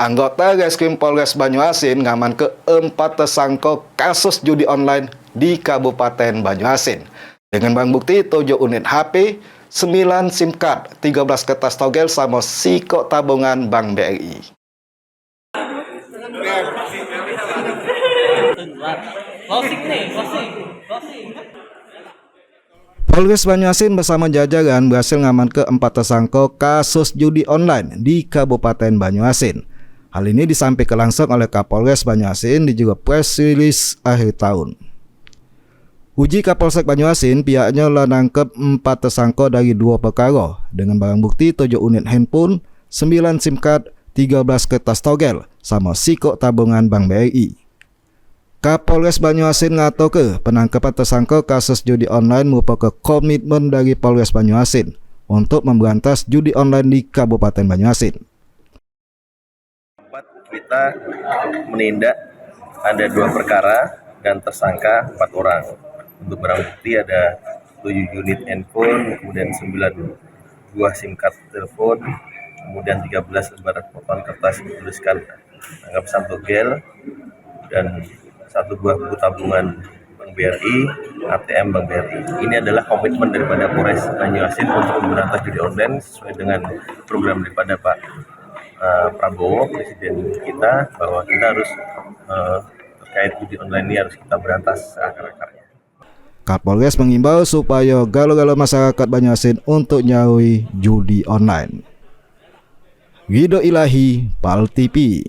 Anggota Reskrim Polres Banyuasin ngaman ke-4 tersangka kasus judi online di Kabupaten Banyuasin. Dengan barang bukti 7 unit HP, 9 SIM card, 13 kertas togel sama siko tabungan Bank BRI. Polres Banyuasin bersama jajaran berhasil ngaman ke-4 tersangka kasus judi online di Kabupaten Banyuasin. Hal ini disampaikan langsung oleh Kapolres Banyuasin di juga press release akhir tahun. Uji Kapolsek Banyuasin, pihaknya telah nangkep 4 tersangka dari 2 perkara dengan barang bukti 7 unit handphone, 9 SIM card, 13 kertas togel, sama siko tabungan Bank BRI. Kapolres Banyuasin ngatoke penangkapan tersangka kasus judi online merupakan komitmen dari Polres Banyuasin untuk memberantas judi online di Kabupaten Banyuasin. Kita menindak ada 2 perkara dan tersangka 4 orang. Untuk barang bukti ada 7 unit handphone, kemudian 9 buah SIM card telepon, kemudian 13 lembar potongan kertas bertuliskan angka pesan togel, dan 1 buah buku tabungan Bank BRI, ATM Bank BRI. Ini adalah komitmen daripada Polres Banyuasin untuk memberantas judi online sesuai dengan program daripada Pak Prabowo, Presiden kita, bahwa kita harus terkait judi online ini harus kita berantas seakar-akarnya. Kapolres mengimbau supaya galau-galau masyarakat Banyuasin untuk jauhi judi online. Ridho Ilahi, PAL TV.